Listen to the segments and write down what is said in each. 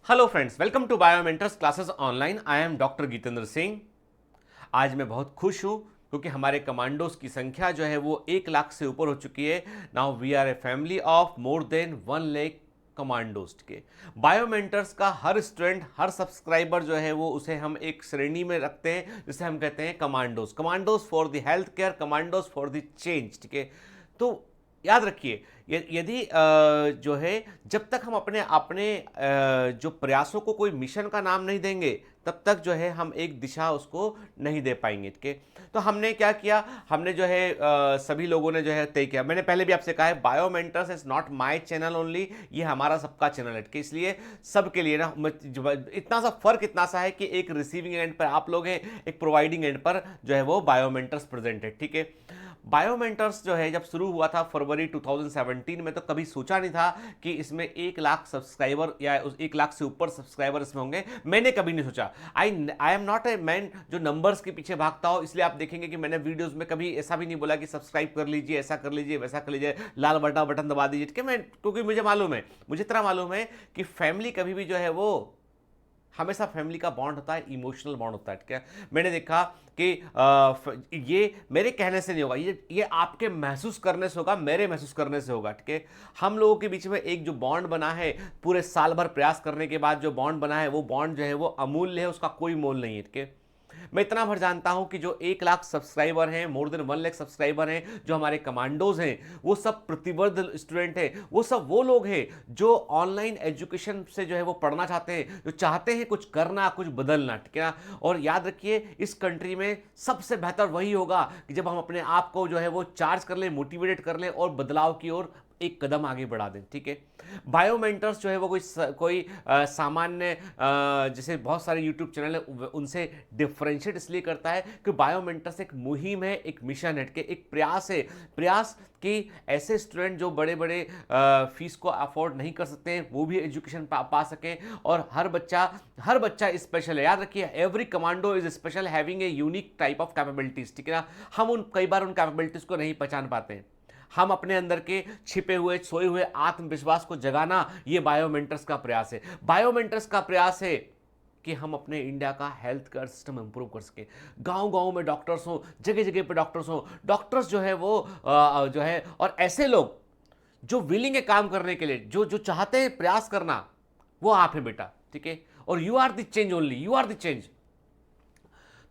Hello friends, welcome to Biomentors classes online. I am doctor Gitendra Singh. आज मैं बहुत खुश हूँ क्योंकि हमारे कमांडोज की संख्या जो है वो 1 लाख से ऊपर हो चुकी है। Now we are a family of more than 1 lakh commandos के। बायोमेंटर्स का हर स्टूडेंट, हर सब्सक्राइबर जो है वो उसे हम एक श्रेणी में रखते हैं जिसे हम कहते हैं commandos. Commandos for the health care, commandos for the change. ठीक है, तो याद रखिए, यदि जो है जब तक हम अपने अपने जो प्रयासों को कोई मिशन का नाम नहीं देंगे तब तक जो है हम एक दिशा उसको नहीं दे पाएंगे। ठीक है, तो हमने क्या किया, हमने जो है सभी लोगों ने जो है तय किया। मैंने पहले भी आपसे कहा है, Biomentors is not my channel only, ये हमारा सबका चैनल है। इसलिए सबके लिए ना इतना सा फर्क इतना सा है कि एक रिसीविंग एंड पर आप लोग हैं, एक प्रोवाइडिंग एंड पर जो है वो बायोमेंटर्स प्रेजेंट है। ठीक है, बायोमेंटर्स जो है जब शुरू हुआ था फरवरी 2017 में, तो कभी सोचा नहीं था कि इसमें 1 लाख सब्सक्राइबर या उस 1 लाख से ऊपर सब्सक्राइबर इसमें होंगे। मैंने कभी नहीं सोचा। I am not a man जो नंबर्स के पीछे भागता हो। इसलिए आप देखेंगे कि मैंने वीडियोस में कभी ऐसा भी नहीं बोला कि सब्सक्राइब कर लीजिए, ऐसा कर लीजिए, वैसा कर लीजिए, लाल बटन दबा दीजिए। ठीक है, मैं क्योंकि मुझे मालूम है, मुझे इतना मालूम है कि फैमिली कभी भी जो है वो हमेशा फैमिली का बॉन्ड होता है, इमोशनल बॉन्ड होता है। ठीक है, मैंने देखा कि ये मेरे कहने से नहीं होगा, ये आपके महसूस करने से होगा, मेरे महसूस करने से होगा। ठीक है, हम लोगों के बीच में एक जो बॉन्ड बना है, पूरे साल भर प्रयास करने के बाद जो बॉन्ड बना है, वो बॉन्ड जो है वो अमूल्य है, उसका कोई मोल नहीं है। ठीक है, मैं इतना भर जानता हूं कि जो 1 लाख सब्सक्राइबर हैं, मोर देन 1 लाख सब्सक्राइबर हैं, जो हमारे कमांडोज हैं, वो सब प्रतिबद्ध स्टूडेंट हैं। वो सब वो लोग हैं जो ऑनलाइन एजुकेशन से जो है वो पढ़ना चाहते हैं, जो चाहते हैं कुछ करना, कुछ बदलना। ठीक है ना, और याद रखिए, इस कंट्री में सबसे बेहतर वही होगा कि जब हम अपने आप को जो है वो चार्ज कर लें, मोटिवेट कर लें और बदलाव की ओर एक कदम आगे बढ़ा दें। ठीक है, बायोमेंटर्स जो है वो कोई सामान्य जैसे बहुत सारे यूट्यूब चैनल है उनसे डिफरेंशिएट इसलिए करता है कि बायोमेंटर्स एक मुहिम है, एक मिशन है, एक प्रयास है। प्रयास कि ऐसे स्टूडेंट जो बड़े बड़े फीस को अफोर्ड नहीं कर सकते हैं, वो भी एजुकेशन पा सकें। और हर बच्चा स्पेशल है। याद रखिए, every commando is special, having a unique type of capabilities. ठीक है ना, हम कई बार उन कैपेबिलिटीज को नहीं पहचान पाते हैं। हम अपने अंदर के छिपे हुए, सोए हुए आत्मविश्वास को जगाना, ये बायोमेंटर्स का प्रयास है। बायोमेंटर्स का प्रयास है कि हम अपने इंडिया का हेल्थ केयर सिस्टम इंप्रूव कर सके। गांव गांव में डॉक्टर्स हो, जगह जगह पे डॉक्टर्स हो। डॉक्टर्स जो है वो जो है, और ऐसे लोग जो विलिंग है काम करने के लिए, जो जो चाहते हैं प्रयास करना, वो आप हैं बेटा। ठीक है, और you are the change, only you are the change.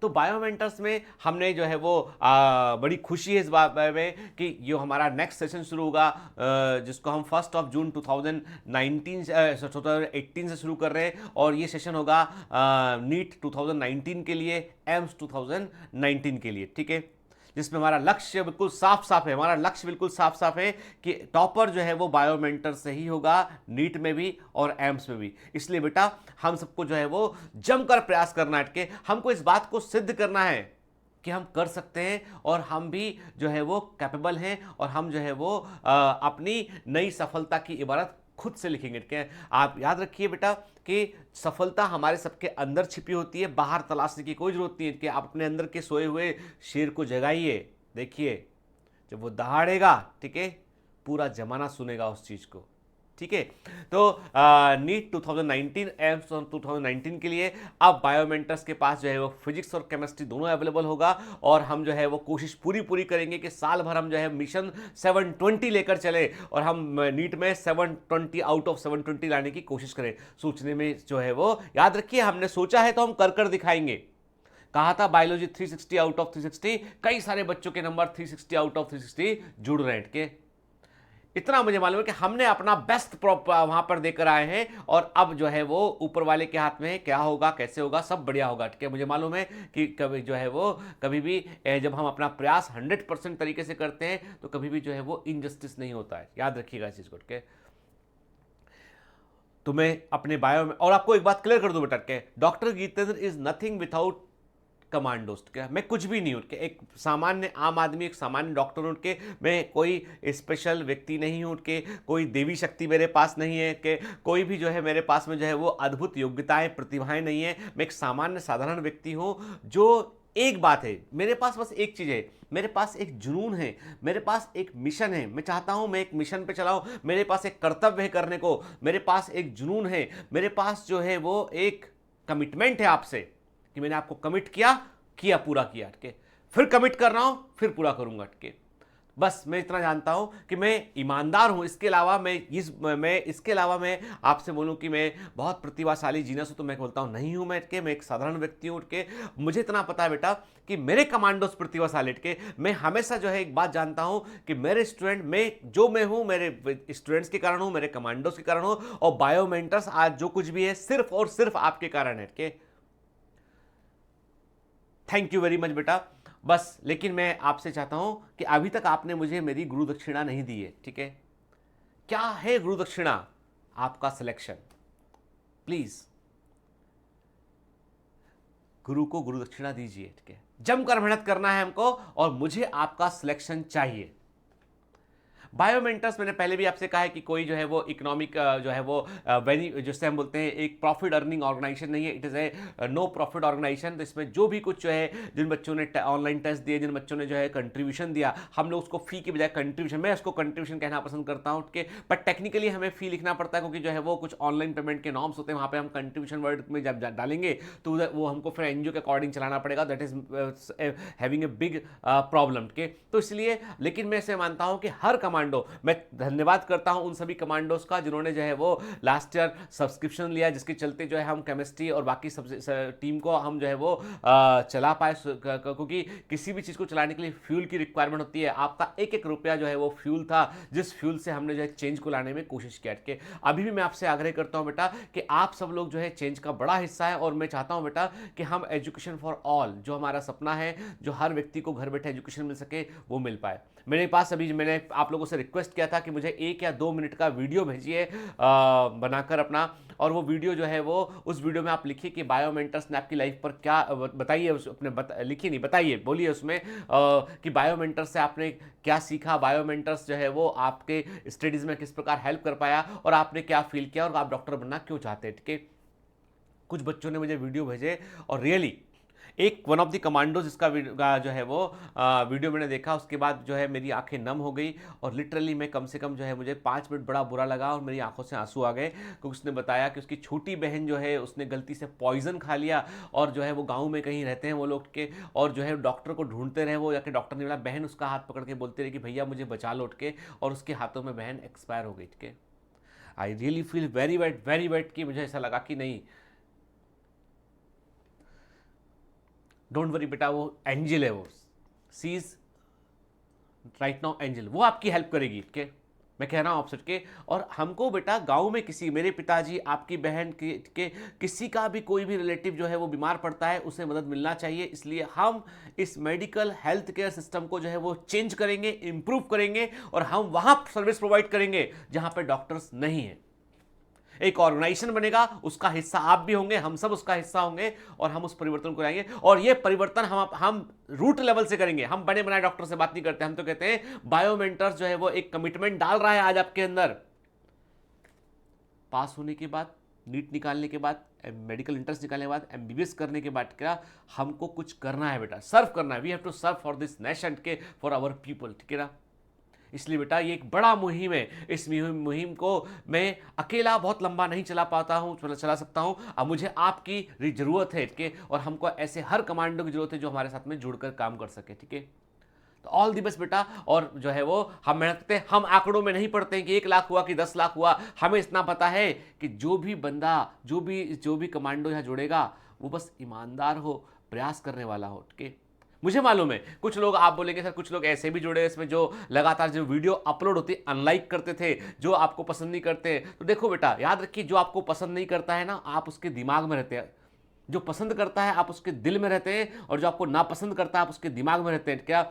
तो बायोमेंटर्स में हमने जो है वो बड़ी खुशी है इस बात में कि ये हमारा नेक्स्ट सेशन शुरू होगा, जिसको हम 1 जून 2019 2018 से शुरू कर रहे हैं। और ये सेशन होगा नीट 2019 के लिए, एम्स 2019 के लिए। ठीक है, जिसमें हमारा लक्ष्य बिल्कुल साफ साफ है, हमारा लक्ष्य बिल्कुल साफ साफ है कि टॉपर जो है वो बायोमेंटर से ही होगा, नीट में भी और एम्स में भी। इसलिए बेटा हम सबको जो है वो जमकर प्रयास करना है। कि हमको इस बात को सिद्ध करना है कि हम कर सकते हैं, और हम भी जो है वो कैपेबल हैं, और हम जो है वो अपनी नई सफलता की इबारत खुद से लिखेंगे। क्या आप याद रखिए बेटा कि सफलता हमारे सबके अंदर छिपी होती है, बाहर तलाशने की कोई जरूरत नहीं है। कि आप अपने अंदर के सोए हुए शेर को जगाइए, देखिए जब वो दहाड़ेगा, ठीक है, पूरा जमाना सुनेगा उस चीज को। ठीक है, तो नीट 2019, एम्स 2019 के लिए अब बायोमेंटर्स के पास जो है वो फिजिक्स और केमिस्ट्री दोनों अवेलेबल होगा। और हम जो है वो कोशिश पूरी करेंगे कि साल भर हम जो है मिशन 720 लेकर चले, और हम नीट में 720 आउट ऑफ 720 लाने की कोशिश करें। सोचने में जो है वो, याद रखिए, हमने सोचा है तो हम कर दिखाएंगे। कहा था बायोलॉजी 360 आउट ऑफ 360, कई सारे बच्चों के नंबर 360 आउट ऑफ 360 जुड़ रहे हैं। के इतना मुझे मालूम है कि हमने अपना बेस्ट वहां पर देकर आए हैं, और अब जो है वो ऊपर वाले के हाथ में है, क्या होगा कैसे होगा सब बढ़िया होगा। ठीक है, मुझे मालूम है कि कभी जो है वो कभी भी जब हम अपना प्रयास 100% तरीके से करते हैं तो कभी भी जो है वो इनजस्टिस नहीं होता है। याद रखिएगा इस चीज को। ठीक है, तो मैं अपने बायो में, और आपको एक बात क्लियर कर दूं बेटा, के doctor Geetendra is nothing without commandos. क्या मैं कुछ भी नहीं हूं के, एक सामान्य आम आदमी, एक सामान्य डॉक्टर हूं के, मैं कोई स्पेशल व्यक्ति नहीं हूं के, कोई देवी शक्ति मेरे पास नहीं है, कि कोई भी जो है मेरे पास में जो है वो अद्भुत योग्यताएं, प्रतिभाएं नहीं है। मैं एक सामान्य साधारण व्यक्ति हूं जो एक बात है, मेरे पास बस एक चीज़ है, मेरे पास एक जुनून है, मेरे पास एक मिशन है, मैं चाहता हूं मैं एक मिशन पे चलाऊं, मेरे पास एक कर्तव्य है करने को, मेरे पास एक जुनून है, मेरे पास जो है वो एक कमिटमेंट है आपसे कि मैंने आपको कमिट किया, किया, पूरा किया, ठीक है, फिर कमिट कर रहा हूं, फिर पूरा करूंगा, ठीक है। बस मैं इतना जानता हूं कि मैं ईमानदार हूं, इसके अलावा मैं आपसे बोलूं कि मैं बहुत प्रतिभाशाली जीनस हूं, तो मैं बोलता हूं नहीं हूं, मैं एक साधारण व्यक्ति हूं के। मुझे इतना पता है बेटा कि मेरे कमांडोज प्रतिभाशाली के, मैं हमेशा जो है एक बात जानता हूं कि मेरे स्टूडेंट, मैं हूं मेरे स्टूडेंट्स के कारण हूं, मेरे कमांडोज के कारण हूं, और बायोमेंटर्स आज जो कुछ भी है सिर्फ और सिर्फ आपके कारण है, ठीक है। थैंक यू वेरी मच बेटा। बस लेकिन मैं आपसे चाहता हूं कि अभी तक आपने मुझे मेरी गुरु दक्षिणा नहीं दी है, ठीक है। क्या है गुरु दक्षिणा? आपका सिलेक्शन। प्लीज गुरु को गुरु दक्षिणा दीजिए, ठीक है। जमकर मेहनत करना है हमको, और मुझे आपका सिलेक्शन चाहिए। बायोमेंटर्स, मैंने पहले भी आपसे कहा है कि कोई जो है वो इकोनॉमिक जो है वो जिससे हम बोलते हैं एक प्रॉफिट अर्निंग ऑर्गेनाइजेशन नहीं है, it is a no profit organisation. तो इसमें जो भी कुछ जो है, जिन बच्चों ने ऑनलाइन टेस्ट दिए, जिन बच्चों ने जो है कंट्रीब्यूशन दिया, हम लोग उसको फी की बजाय कंट्रीब्यूशन, मैं उसको कंट्रीब्यूशन कहना पसंद करता हूँ, कि बट टेक्निकली हमें फी लिखना पड़ता है, क्योंकि जो है वो कुछ ऑनलाइन पेमेंट के नॉर्म्स होते हैं, वहाँ पे हम कंट्रीब्यूशन वर्ड में जब डालेंगे तो वो हमको फिर एनजीओ के अकॉर्डिंग चलाना पड़ेगा, that is having a big problem के। तो इसलिए, लेकिन मैं इसे मानता हूँ कि हर कमांडो, मैं धन्यवाद करता हूं उन सभी कमांडोज का जिन्होंने जो है वो लास्ट ईयर सब्सक्रिप्शन लिया, जिसके चलते जो है हम केमिस्ट्री और बाकी सब टीम को हम जो है वो चला पाए, क्योंकि किसी भी चीज़ को चलाने के लिए फ्यूल की रिक्वायरमेंट होती है। आपका एक एक रुपया जो है वो फ्यूल था, जिस फ्यूल से हमने जो है चेंज को लाने में कोशिश किया कि अभी भी मैं आपसे आग्रह करता हूं बेटा कि आप सब लोग जो है चेंज का बड़ा हिस्सा है, और मैं चाहता हूं बेटा कि हम एजुकेशन फॉर ऑल, जो हमारा सपना है, जो हर व्यक्ति को घर बैठे एजुकेशन मिल सके, वो मिल पाए। मेरे पास अभी मैंने आप लोगों से रिक्वेस्ट किया था कि मुझे 1 या 2 मिनट का वीडियो भेजिए बनाकर अपना, और वो वीडियो जो है वो, उस वीडियो में आप लिखिए कि बायोमेंटर्स ने आपकी लाइफ पर क्या बताइए, लिखिए नहीं, बताइए, बोलिए उसमें कि बायोमेंटर्स से आपने क्या सीखा, बायोमेंटर्स जो है वो आपके स्टडीज़ में किस प्रकार हेल्प कर पाया, और आपने क्या फील किया, और आप डॉक्टर बनना क्यों चाहते हैं, ठीक है। कुछ बच्चों ने मुझे वीडियो भेजे, और रियली एक वन ऑफ द कमांडोज इसका जो है वो वीडियो मैंने देखा, उसके बाद जो है मेरी आंखें नम हो गई, और लिटरली मैं कम से कम जो है मुझे 5 मिनट बड़ा बुरा लगा, और मेरी आंखों से आंसू आ गए, क्योंकि उसने बताया कि उसकी छोटी बहन जो है उसने गलती से पॉइजन खा लिया, और जो है वो गाँव में कहीं रहते हैं वो लोग के, और जो है डॉक्टर को ढूंढते रहे वो, जाके डॉक्टर ने बोला, बहन उसका हाथ पकड़ के बोलते रहे कि भैया मुझे बचा लो, उठ के, और उसके हाथों में बहन एक्सपायर हो गई, ठीक है। I really feel very wet कि मुझे ऐसा लगा कि नहीं, डोंट वरी बेटा, वो एंजल है, वो सी इज राइट नाउ एंजल, वो आपकी हेल्प करेगी, ठीक है। मैं कह रहा हूँ आपसे के, और हमको बेटा गांव में किसी, मेरे पिताजी, आपकी बहन के किसी का भी कोई भी रिलेटिव जो है वो बीमार पड़ता है, उसे मदद मिलना चाहिए। इसलिए हम इस मेडिकल हेल्थ केयर सिस्टम को जो है वो चेंज करेंगे, इंप्रूव करेंगे, और हम वहां सर्विस प्रोवाइड करेंगे जहां पर डॉक्टर्स नहीं है। एक ऑर्गेनाइजेशन बनेगा, उसका हिस्सा आप भी होंगे, हम सब उसका हिस्सा होंगे, और हम उस परिवर्तन को लाएंगे, और ये परिवर्तन हम रूट लेवल से करेंगे। हम बने बनाए डॉक्टर से बात नहीं करते, हम तो कहते हैं बायोमेंटर्स जो है वो एक कमिटमेंट डाल रहा है आज आपके अंदर। पास होने के बाद, नीट निकालने के बाद, मेडिकल इंट्रेंस निकालने के बाद, एमबीबीएस करने के बाद क्या हमको कुछ करना है बेटा, सर्व करना है। We have to serve for this nation के, फॉर आवर पीपल, ठीक है ना। इसलिए बेटा ये एक बड़ा मुहिम है, इस मुहिम को मैं अकेला बहुत लंबा नहीं चला पाता हूँ, चला सकता हूँ, अब मुझे आपकी ज़रूरत है, ठीक है, और हमको ऐसे हर कमांडो की जरूरत है जो हमारे साथ में जुड़कर काम कर सके, ठीक है। तो ऑल दी बेस्ट बेटा, और जो है वो हम मेहनत करते हैं, हम आंकड़ों में नहीं पढ़ते हैं कि 1 लाख हुआ कि 10 लाख हुआ, हमें इतना पता है कि जो भी बंदा, जो भी कमांडो यहाँ जुड़ेगा, वो बस ईमानदार हो, प्रयास करने वाला हो, ठीक है। मुझे मालूम है कुछ लोग, आप बोलेंगे सर कुछ लोग ऐसे भी जुड़े हैं इसमें जो लगातार जो वीडियो अपलोड होती है अनलाइक करते थे, जो आपको पसंद नहीं करते। तो देखो बेटा, याद रखिए, जो आपको पसंद नहीं करता है ना, आप उसके दिमाग में रहते हैं, जो पसंद करता है आप उसके दिल में रहते हैं, और जो आपको नापसंद करता है आप उसके दिमाग में रहते हैं। क्या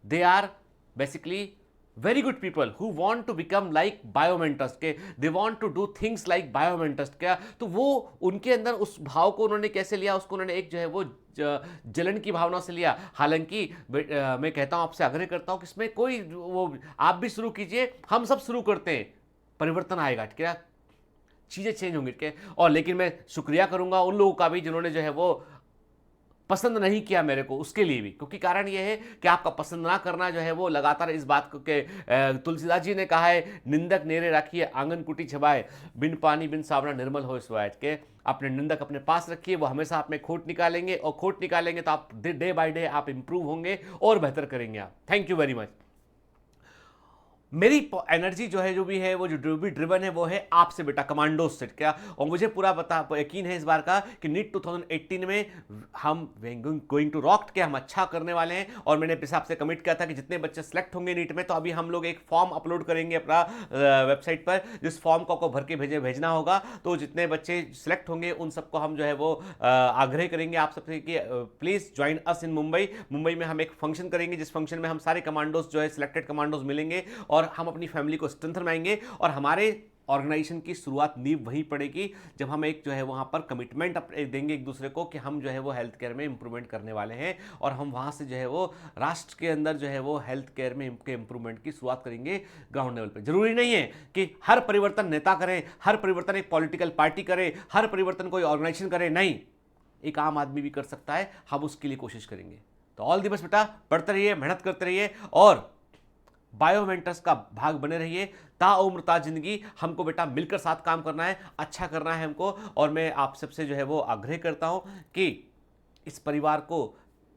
they are basically very good people who want to become like biomentors के, they want to do things like biomentors। क्या तो वो उनके अंदर उस भाव को उन्होंने कैसे लिया, उसको उन्होंने एक जो है वो जलन की भावना से लिया। हालांकि मैं कहता हूं, आपसे आग्रह करता हूं कि इसमें कोई वो, आप भी शुरू कीजिए, हम सब शुरू करते हैं, परिवर्तन आएगा, ठीक है, चीजें चेंज होंगी, ठीक है। और लेकिन मैं शुक्रिया करूंगा उन लोगों का भी जिन्होंने जो है वो पसंद नहीं किया मेरे को, उसके लिए भी, क्योंकि कारण ये है कि आपका पसंद ना करना जो है वो लगातार इस बात को के तुलसीदास जी ने कहा है, निंदक नेरे राखिए आंगन कुटी छबाए, बिन पानी बिन सावरा निर्मल हो सुआए, के अपने निंदक अपने पास रखिए, वो हमेशा आप में खोट निकालेंगे, और खोट निकालेंगे तो आप डे बाय डे आप इंप्रूव होंगे और बेहतर करेंगे आप। Thank you very much. मेरी एनर्जी जो है, जो भी है, वो जो भी ड्रिवन है, वो है आपसे बेटा, कमांडो से क्या। और मुझे पूरा यकीन है इस बार का कि नीट 2018 में हम गोइंग टू रॉक के हम अच्छा करने वाले हैं। और मैंने अपने हिसाब से कमिट किया था कि जितने बच्चे सेलेक्ट होंगे नीट में, तो अभी हम लोग एक फॉर्म अपलोड करेंगे अपना वेबसाइट पर, जिस फॉर्म को आपको भर के भेजना होगा। तो जितने बच्चे सिलेक्ट होंगे उन सबको हम जो है वो आग्रह करेंगे आप सबसे कि प्लीज ज्वाइन अस इन मुंबई। मुंबई में हम एक फंक्शन करेंगे, जिस फंक्शन में हम सारे कमांडोज जो है सिलेक्टेड कमांडोज मिलेंगे, और हम अपनी फैमिली को स्ट्रेंथन बनाएंगे। और हमारे ऑर्गेनाइजेशन की शुरुआत नींव वहीं पड़ेगी जब हम एक जो है वहां पर कमिटमेंट देंगे एक दूसरे को कि हम जो है वो हेल्थ केयर में इंप्रूवमेंट करने वाले हैं, और हम वहां से जो है वो राष्ट्र के अंदर जो है वो हेल्थ केयर में इंप्रूवमेंट की शुरुआत करेंगे ग्राउंड लेवल पे। जरूरी नहीं है कि हर परिवर्तन नेता करे, हर परिवर्तन एक पॉलिटिकल पार्टी करे, हर परिवर्तन कोई ऑर्गेनाइजेशन करे, नहीं, एक आम आदमी भी कर सकता है। हम उसके लिए कोशिश करेंगे। तो ऑल द बेस्ट बेटा, पढ़ते रहिए, मेहनत करते रहिए, और बायोमेंटर्स का भाग बने रहिए। ताउम्र ता जिंदगी हमको बेटा मिलकर साथ काम करना है, अच्छा करना है हमको। और मैं आप सबसे जो है वो आग्रह करता हूं कि इस परिवार को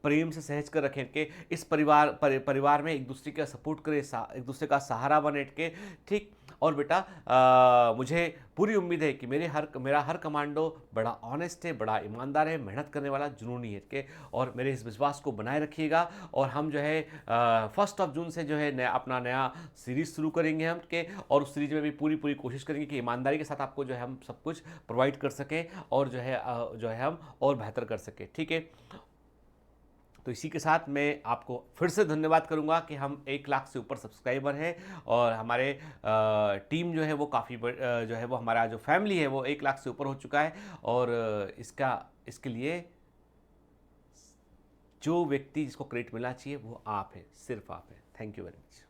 प्रेम से सहज कर रखें, कि इस परिवार में एक दूसरे का सपोर्ट करें, एक दूसरे का सहारा बने के, ठीक। और बेटा मुझे पूरी उम्मीद है कि मेरा हर कमांडो बड़ा ऑनेस्ट है, बड़ा ईमानदार है, मेहनत करने वाला, जुनूनी है के। और मेरे इस विश्वास को बनाए रखिएगा। और हम जो है 1 जून से जो है अपना नया सीरीज शुरू करेंगे हम के, और उस सीरीज में भी पूरी कोशिश करेंगे कि ईमानदारी के साथ आपको जो है हम सब कुछ प्रोवाइड कर सकें, और जो है हम और बेहतर कर सकें, ठीक है। तो इसी के साथ मैं आपको फिर से धन्यवाद करूंगा कि हम 1 लाख से ऊपर सब्सक्राइबर हैं, और हमारे टीम जो है वो काफ़ी जो है वो हमारा जो फैमिली है वो 1 लाख से ऊपर हो चुका है। और इसके लिए जो व्यक्ति जिसको क्रेडिट मिलना चाहिए वो आप है, सिर्फ आप है। Thank you very much.